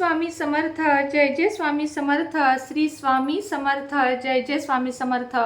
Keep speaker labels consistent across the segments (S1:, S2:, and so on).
S1: स्वामी समर्थ, जय जय स्वामी समर्थ, श्री स्वामी समर्थ, जय जय स्वामी समर्थ।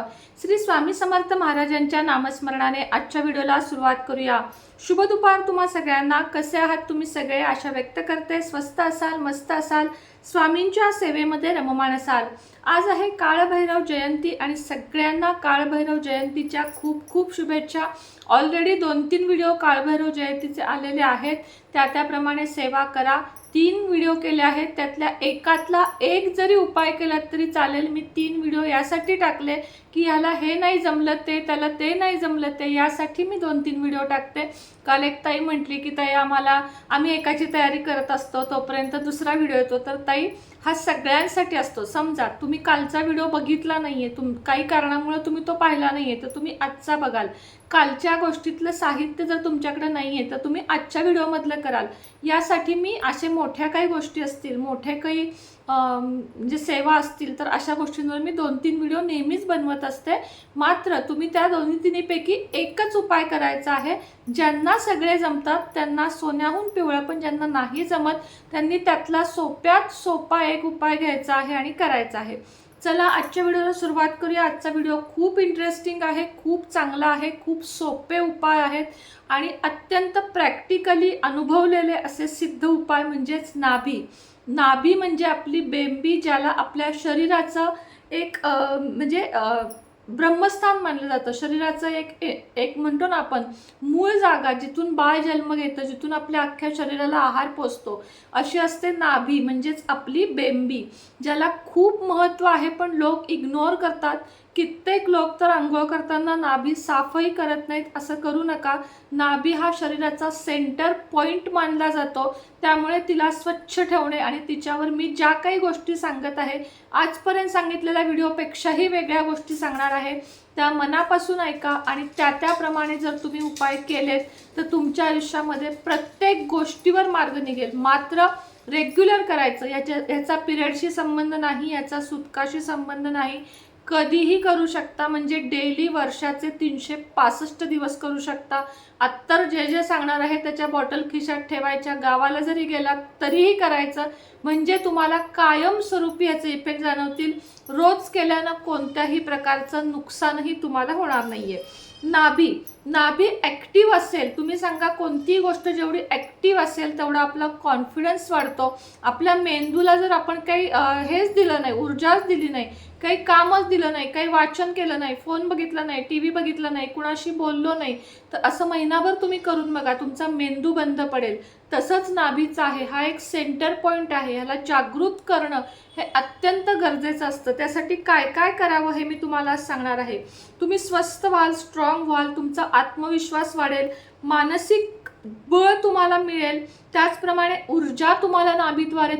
S1: श्री स्वामी समर्थ महाराजांच्या नामस्मरणाने आजच्या व्हिडिओला सुरुवात करूया। शुभ दुपार तुम्हा सगळ्यांना। कसे आहात तुम्ही सगळे? आशा व्यक्त करते स्वस्त असाल, मस्त असाल, स्वामींच्या सेवेमध्ये रममाण असाल। आज आहे काळभैरव जयंती आणि सगळ्यांना काळभैरव जयंतीच्या खूप खूप शुभेच्छा। ऑलरेडी 2-3 व्हिडिओ काळभैरव जयंतीचे आलेले आहेत, त्याप्रमाणे सेवा करा। 3 व्हिडिओ केले आहेत, त्यातल्या एकातला एक जरी उपाय केला तरी चालेल। मी 3 व्हिडिओ यासाठी टाकले की ह्याला हे नाही जमलं ते, त्याला ते नाही जमलं ते, यासाठी मी 2-3 व्हिडिओ टाकते। काल एक ताई म्हटली की ताई आम्ही एकाची तयारी करत असतो तोपर्यंत दुसरा व्हिडिओ येतो, तर ताई हा सगळ्यांसाठी असतो। समजा तुम्ही कालचा व्हिडिओ बघितला नाहीये, काही कारणामुळे तुम्ही तो पाहिला नाहीये, तर तुम्ही आजचा बघाल। कालच्या गोष्टीतलं साहित्य जर तुमच्याकडे नाहीये तर तुम्ही आजच्या व्हिडिओमधलं कराल। यासाठी मी असे मोठ्या काही गोष्टी असतील, मोठे काही म्हणजे सेवा असतील, तर अशा गोष्टींवर मी 2-3 व्हिडिओ नेहमीच बनवत असते। मात्र तुम्ही त्या 2-3पैकी एकच उपाय करायचा आहे। ज्यांना सगळे जमतात त्यांना सोन्याहून पिवळं, पण ज्यांना नाही जमत त्यांनी त्यातला सोप्यात सोपा एक उपाय घ्यायचा आहे आणि करायचा आहे। चला आजच्या व्हिडिओला सुरुवात करूया। आजचा व्हिडिओ खूप इंटरेस्टिंग आहे, खूप चांगला आहे, खूप सोपे उपाय आहेत आणि अत्यंत प्रॅक्टिकली अनुभवलेले असे सिद्ध उपाय म्हणजेच नाभी। नाभी म्हणजे आपली बेंबी, ज्याला आपल्या शरीराचं एक म्हणजे ब्रह्मस्थान मानलं जातं। शरीराचं एक म्हणतो ना आपण मूळ जागा, जिथून बाळ जन्म घेतं, जिथून आपल्या अख्ख्या शरीराला आहार पोचतो, अशी असते नाभी म्हणजेच आपली बेंबी, ज्याला खूप महत्त्व आहे पण लोक इग्नोर करतात। कित्येक लोक तर आंघोळ करताना नाभी साफही करत नाहीत। असं करू नका। नाभी हा शरीराचा सेंटर पॉइंट मानला जातो, त्यामुळे तिला स्वच्छ ठेवणे आणि तिच्यावर मी ज्या काही गोष्टी सांगत आहे, आजपर्यंत सांगितलेल्या व्हिडिओपेक्षाही वेगळ्या गोष्टी सांगणार आहे, त्या मनापासून ऐका आणि त्याप्रमाणे जर तुम्ही उपाय केलेत तर तुमच्या आयुष्यामध्ये प्रत्येक गोष्टीवर मार्ग निघेल। मात्र रेग्युलर करायचं। याचा पिरियडशी संबंध नाही, याचा सुतकाशी संबंध नाही, कधीही करू शकता। म्हणजे डेली वर्षाचे 365 दिवस करू शकता। अत्तर जे सांगणार आहे त्याच्या बॉटल खिशात ठेवायच्या, गावाला जरी गेलात तरीही करायचं, म्हणजे तुम्हाला कायमस्वरूपी याचे इफेक्ट जाणवतील। रोज केल्यानं कोणत्याही प्रकारचं नुकसानही तुम्हाला होणार नाहीये। नाभी ॲक्टिव्ह असेल, तुम्ही सांगा कोणतीही गोष्ट जेवढी ॲक्टिव्ह असेल तेवढा आपला कॉन्फिडन्स वाढतो। आपल्या मेंदूला जर आपण काही हेच दिलं नाही, ऊर्जाच दिली नाही, काही कामच दिलं नाही, काही वाचन केलं नाही, फोन बघितला नाही, TV बघितला नाही, कुणाशी बोललो नाही, तर असं महिनाभर तुम्ही करून बघा, तुमचा मेंदू बंद पडेल। तसंच नाभीचा आहे, हा एक सेंटर पॉइंट आहे, ह्याला जागृत करणं हे अत्यंत गरजेचं असतं। त्यासाठी काय काय करावं हे मी तुम्हाला सांगणार आहे। तुम्ही स्वस्थ व्हाल, स्ट्रॉंग व्हाल, तुमचा आत्मविश्वास वाढेल, मानसिक बळ तुम्हाला मिळेल, त्याचप्रमाणे ऊर्जा तुम्हाला नाभीद्वारे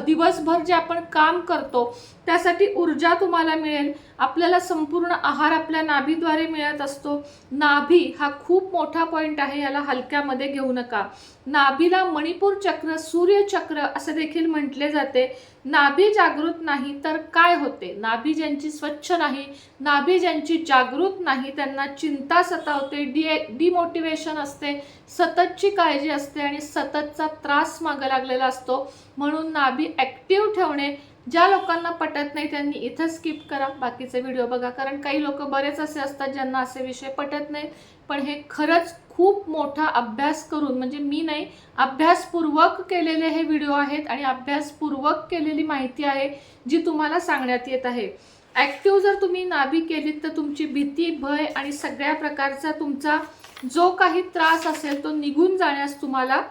S1: दिवसभर जे आपण काम करतो त्यासाठी ऊर्जा तुम्हाला मिळेल। आपल्याला संपूर्ण आहार आपल्या नाभीद्वारे मिळत असतो। नाभी हा खूप मोठा पॉइंट आहे, याला हलक्यामध्ये घेऊ नका। नाभीला मणिपूर चक्र, सूर्य चक्र असे देखील म्हटले जाते। नाभी जागृत नाही तर काय होते? नाभी ज्यांची स्वच्छ नाही, नाभी ज्यांची जागृत नाही, त्यांना चिंता सतावते, डिमोटिवेशन असते, सततची काळजी असते आणि सततचा त्रास मागे लागलेला असतो। म्हणून नाभी ॲक्टिव्ह ठेवणे ज्या लोकांना पटत नाही त्यांनी इथं स्किप करा, बाकीचे व्हिडिओ बघा, कारण काही लोक बरेच असे असतात ज्यांना असे विषय पटत नाहीत। पण हे खरंच खूप मोठा अभ्यास करून, म्हणजे मी नाही, अभ्यासपूर्वक केलेले हे व्हिडिओ आहेत आणि अभ्यासपूर्वक केलेली माहिती आहे जी तुम्हाला सांगण्यात येत आहे। ॲक्टिव्ह जर तुम्ही नाभी केलीत तर तुमची भीती, भय आणि सगळ्या प्रकारचा तुमचा जो काही त्रास असेल तो निघून जाण्यास तुम्हाला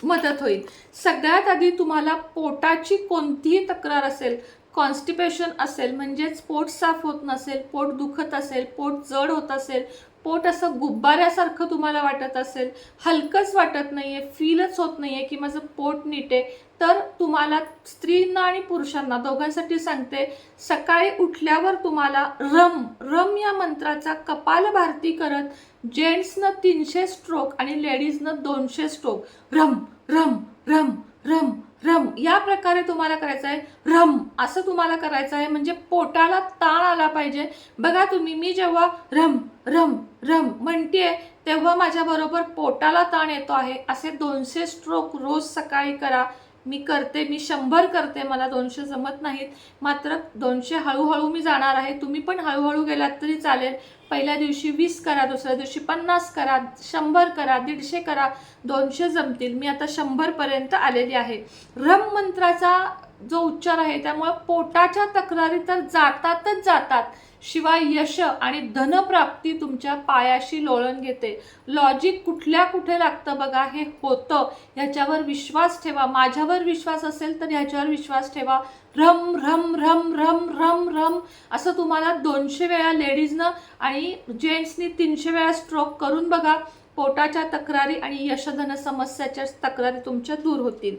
S1: मदत होईल। सगळ्यात आधी तुम्हाला पोटाची कोणतीही तक्रार असेल, कॉन्स्टिपेशन असेल म्हणजेच पोट साफ होत नसेल, पोट दुखत असेल, पोट जड होत असेल, पोट असं गुब्बाऱ्यासारखं तुम्हाला वाटत असेल, हलकंच वाटत नाहीये, फीलच होत नाहीये की माझं पोट नीट आहे, तर तुम्हाला स्त्रींना आणि पुरुषांना दोघांसाठी सांगते, सकाळी उठल्यावर तुम्हाला रम या मंत्राचा कपालभाती करत जेंट्सनं 300 स्ट्रोक आणि लेडीजनं 200 स्ट्रोक रम रम रम रम रम या प्रकारे तुम्हाला करायचं आहे। रम असं तुम्हाला करायचं आहे, म्हणजे पोटाला ताण आला पाहिजे। बघा तुम्ही, मी जेव्हा रम रम रम म्हणतेय तेव्हा माझ्या बरोबर पोटाला ताण येतो आहे। असे 200 स्ट्रोक रोज सकाळी करा। मी करते, मी 100 करते, मला 200 जमत नाहीत, मात्र 200 हळूहळू मी जाणार आहे. तुम्ही पण हळूहळू गेलात तरी चालेल. पहिल्या दिवशी 20 करा, दुसऱ्या दिवशी 50 करा, 100 करा, 150 करा, 200 जमतील. मी आता 100 पर्यंत आलेली आहे. रम मंत्राचा जो उच्चार आहे त्यामुळे पोटाच्या तक्रारी तर जातातच जातात, शिवाय यश आणि धनप्राप्ती तुमच्या पायाशी लोळण घेते. लॉजिक कुठल्या कुठे लागतं बघा, हे होतं. ह्याच्यावर विश्वास ठेवा. माझ्यावर विश्वास असेल तर ह्याच्यावर विश्वास ठेवा. रम रम रम रम रम रम असं तुम्हाला 200 वेळा लेडीजनं आणि जेंट्सनी 300 वेळा स्ट्रोक करून बघा. पोटाच्या तक्रारी आणि यशधन समस्याच्या तक्रारी तुमच्या दूर होतील.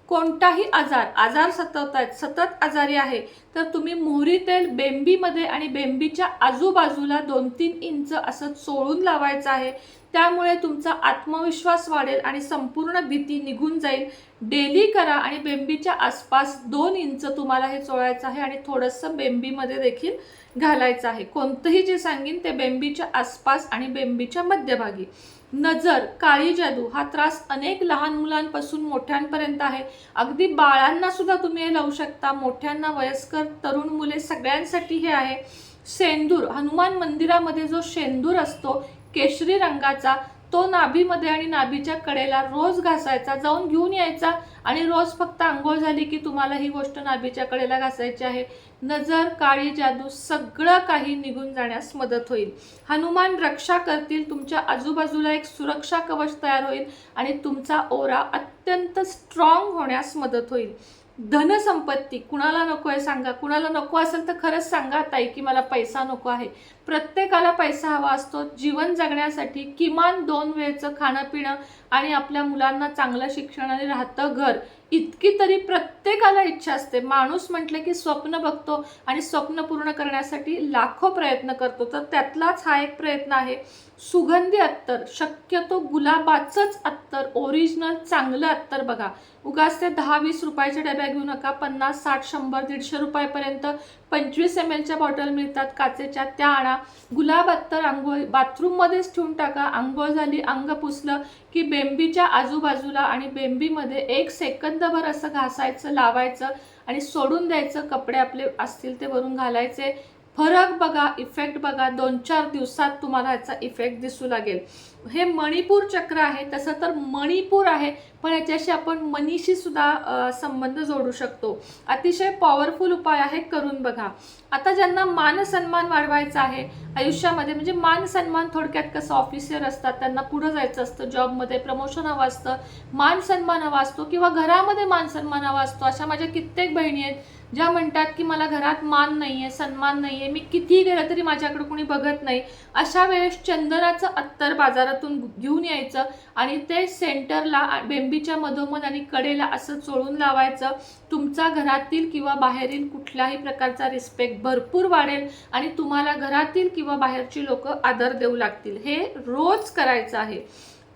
S1: कोणताही आजार सतत सतत आजारी आहे तर तुम्ही मोहरी तेल बेंबीमध्ये आणि बेंबीच्या आजूबाजूला 2-3 इंच असं चोळून लावायचं आहे. त्यामुळे तुमचा आत्मविश्वास वाढेल आणि संपूर्ण भीती निघून जाईल. डेली करा आणि बेंबीच्या आसपास 2 इंच तुम्हाला हे चोळायचं आहे आणि थोडंसं बेंबीमध्ये देखील घालायचं आहे. कोणतंही जे सांगीन ते बेंबीच्या आसपास आणि बेंबीच्या मध्यभागी. नजर, काळी जादू हा त्रास अनेक लहान मुलांपासून मोठ्यांपर्यंत आहे. अगदी बाळांना सुद्धा तुम्ही हे लावू शकता. मोठ्यांना, वयस्कर, तरुण मुले सगळ्यांसाठी हे आहे. शेंदूर, हनुमान मंदिरामध्ये जो शेंदूर असतो केशरी रंगाचा, तो नाभीमध्ये आणि नाभीच्या कडेला रोज घासायचा. जाऊन घेऊन यायचा आणि रोज फक्त आंघोळ झाली की तुम्हाला ही गोष्ट नाभीच्या कडेला घासायची आहे. नजर, काळी जादू सगळं काही निघून जाण्यास मदत होईल. हनुमान रक्षा करतील. तुमच्या आजूबाजूला एक सुरक्षा कवच तयार होईल आणि तुमचा ओरा अत्यंत स्ट्रॉंग होण्यास मदत होईल. धनसंपत्ती कुणाला नको आहे सांगा. कुणाला नको असेल तर खरंच सांगा ताई की मला पैसा नको आहे. प्रत्येकाला पैसा हवा असतो जीवन जगण्यासाठी. किमान 2 वेळचं खाणं पिणं आणि आपल्या मुलांना चांगलं शिक्षण आणि राहतं घर, इतकी तरी प्रत्येकाला इच्छा असते. माणूस म्हटलं की स्वप्न बघतो आणि स्वप्न पूर्ण करण्यासाठी लाखो प्रयत्न करतो. तर त्यातलाच हा एक प्रयत्न आहे. सुगंधी अत्तर, शक्यतो गुलाबाचंच अत्तर, ओरिजिनल चांगलं अत्तर बघा. उगाच ते 10-20 रुपयाच्या डब्या घेऊ नका. 50, 60, 100, 150 रुपयापर्यंत 25 ml बॉटल मिळतात काचेच्या, त्या आणा. गुलाब अत्तर आंघोळ बाथरूममध्येच ठेवून टाका. आंघोळ झाली, अंग पुसलं की बेंबीच्या आजूबाजूला आणि बेंबीमध्ये 1 सेकंदभर असं घासायचं, लावायचं आणि सोडून द्यायचं. कपडे आपले असतील ते वरून घालायचे. फरक बघा, इफेक्ट बघा. 2-4 दिवसात तुम्हाला याचा इफेक्ट दिसू लागेल. हे मणिपूर चक्र आहे. तसं तर मणिपूर आहे पण याच्याशी आपण मनीशी सुद्धा संबंध जोडू शकतो. अतिशय पॉवरफुल उपाय आहे, करून बघा. आता ज्यांना मान सन्मान वाढवायचा आहे आयुष्यामध्ये, म्हणजे मान सन्मान थोडक्यात कसं, ऑफिसर असतात त्यांना पुढे जायचं असतं, जॉबमध्ये प्रमोशन हवं असतं, मान सन्मान हवा असतो किंवा घरामध्ये मान सन्मान हवा असतो. अशा माझ्या कित्येक बहिणी आहेत ज्या म्हणतात की मला घरात मान नाही आहे, सन्मान नाही आहे, मी कितीही गेलं तरी माझ्याकडे कोणी बघत नाही. अशा वेळेस चंदनाचं अत्तर बाजारातून घेऊन यायचं आणि ते सेंटरला बेंबीच्या मधोमध आणि कडेला असं चोळून लावायचं. तुमचा घरातील किंवा बाहेरील कुठल्याही प्रकारचा रिस्पेक्ट भरपूर वाढेल आणि तुम्हाला घरातील किंवा बाहेरची लोक आदर देऊ लागतील. हे रोज करायचं आहे.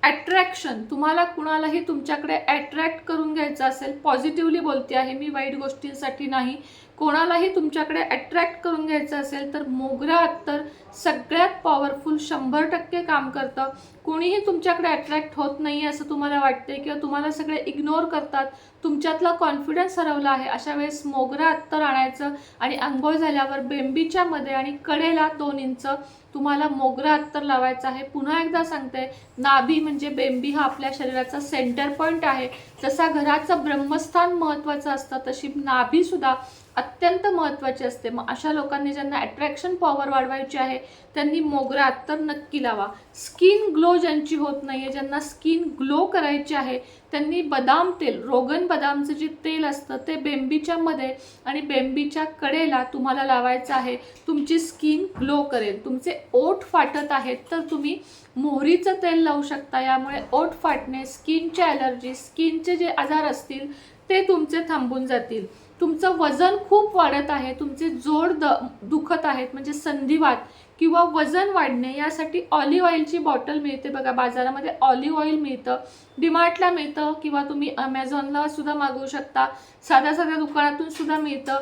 S1: अट्रॅक्शन, तुम्हाला कुणालाही तुमच्याकडे अट्रॅक्ट करून घ्यायचं असेल, पॉझिटिव्हली बोलते आहे मी, वाईट गोष्टींसाठी नाही. कोणालाही तुमच्याकडे अट्रॅक्ट करून घ्यायचं असेल तर मोगरा अत्तर सगळ्यात पॉवरफुल 100% काम करतं. कोणीही तुमच्याकडे अट्रॅक्ट होत नाही असं तुम्हाला वाटते किंवा तुम्हाला सगळे इग्नोर करतात, तुमच्यातला कॉन्फिडन्स हरवला आहे, अशा वेळेस मोगरा अत्तर आणायचं आणि आंघोळ झाल्यावर बेंबीच्या मध्ये आणि कडेला 2 इंच तुम्हाला मोगरा अत्तर लावायचा आहे. पुन्हा एकदा सांगते, नाभी म्हणजे बेंबी हा आपल्या शरीराचा सेंटर पॉईंट आहे. जसा घराचं ब्रह्मस्थान महत्त्वाचं असतं तशी नाभी सुद्धा अत्यंत महत्त्वाची असते. मग अशा लोकांनी ज्यांना अट्रॅक्शन पॉवर वाढवायची आहे त्यांनी मोगरा अत्तर नक्की लावा. स्किन ग्लो ज्यांची होत नाही आहे, ज्यांना स्किन ग्लो करायची आहे त्यांनी बदाम तेल, रोगन बदामचं जे तेल असतं ते बेंबीच्या मध्ये आणि बेंबीच्या कडेला तुम्हाला लावायचं आहे. तुमची स्किन ग्लो करेल. तुमचे ओठ फाटत आहेत तर तुम्ही मोहरीचं तेल लावू शकता. यामुळे ओठ फाटणे, स्किनचे ॲलर्जी, स्किनचे जे आजार असतील ते तुमचे थांबून जातील. तुमचं वजन खूप वाढत आहे, तुमचे जोड दुखत आहेत म्हणजे संधिवात किंवा वजन वाढणे, यासाठी ऑलिव्ह ऑइलची बॉटल मिळते बघा बाजारामध्ये. ऑलिव्ह ऑइल मिळतं, डीमार्टला मिळतं किंवा तुम्ही अमेझॉनला सुद्धा मागवू शकता. साध्या दुकानातून सुद्धा मिळतं.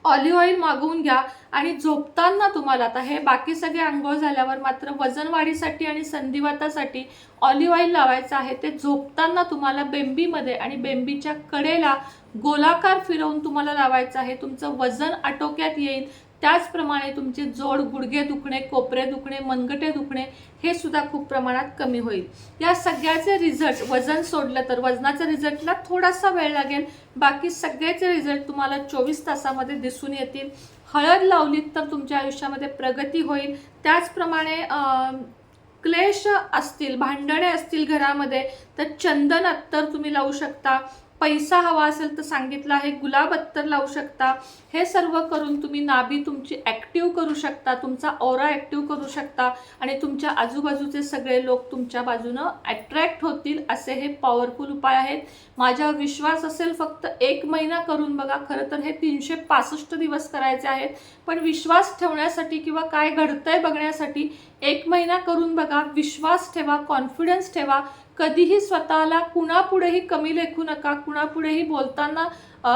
S1: ऑलिव्ह ऑइल मागवून घ्या आणि झोपताना तुम्हाला, आता हे बाकी सगळे आंघोळ झाल्यावर मात्र वजन वाढीसाठी आणि संधिवातासाठी ऑलिव्ह ऑइल लावायचं आहे. ते झोपताना तुम्हाला बेंबीमध्ये आणि बेंबीच्या कडेला गोलाकार फिरवून तुम्हाला लावायचं आहे. तुमचं वजन आटोक्यात येईल. त्याचप्रमाणे तुमचे जोड, गुडघे दुखणे, कोपरे दुखणे, मनगटे दुखणे हे सुद्धा खूप प्रमाणात कमी होईल. या सगळ्याचे रिझल्ट, वजन सोडलं तर वजनाच्या रिझल्टला थोडासा वेळ लागेल, बाकी सगळ्याचे रिझल्ट तुम्हाला 24 तासामध्ये दिसून येतील. हळद लावलीत तर तुमच्या आयुष्यामध्ये प्रगती होईल. त्याचप्रमाणे क्लेश असतील, भांडणे असतील घरामध्ये तर चंदन अत्तर तुम्ही लावू शकता. पैसा हवा असेल तर सांगितलं आहे गुलाब अत्तर लावू शकता. हे सर्व करून तुम्ही नाभी तुमची ॲक्टिव्ह करू शकता, तुमचा ऑरा ॲक्टिव्ह करू शकता आणि तुमच्या आजूबाजूचे सगळे लोक तुमच्या बाजूनं अट्रॅक्ट होतील. असे हे पॉवरफुल उपाय आहेत. माझ्यावर विश्वास असेल फक्त 1 महिना करून बघा. खरं तर हे 365 दिवस करायचे आहेत, पण विश्वास ठेवण्यासाठी किंवा काय घडतंय बघण्यासाठी 1 महिना करून बघा. विश्वास ठेवा, कॉन्फिडन्स ठेवा. कधीही स्वतःला कुणापुढेही कमी लेखू नका, कुणापुढेही बोलताना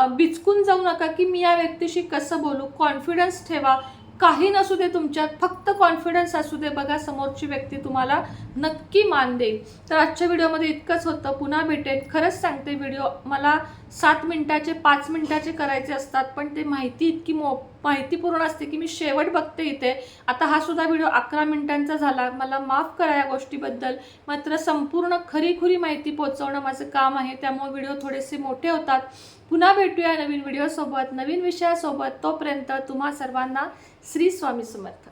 S1: बिचकून जाऊ नका की मी या व्यक्तीशी कसं बोलू. कॉन्फिडन्स ठेवा. काही नसू दे तुमच्यात, फक्त कॉन्फिडन्स असू दे. बघा समोरची व्यक्ती तुम्हाला नक्की मान देईल. तर आजच्या व्हिडिओमध्ये इतकंच होतं. पुन्हा भेटेल. खरंच सांगते, व्हिडिओ मला 7 मिनिटाचे 5 मिनिटाचे करायचे असतात, पण ते माहिती इतकी माहितीपूर्ण असते की मी शेवट बघते इथे. आता हा सुद्धा व्हिडिओ 11 मिनिटांचा झाला. मला माफ करा या गोष्टीबद्दल. मात्र संपूर्ण खरीखुरी माहिती पोहोचवणं माझं काम आहे, त्यामुळे व्हिडिओ थोडेसे मोठे होतात. पुन्हा भेटूया नवीन व्हिडिओसोबत, नवीन विषयासोबत. तोपर्यंत तुम्हा सर्वांना श्री स्वामी समर्थ.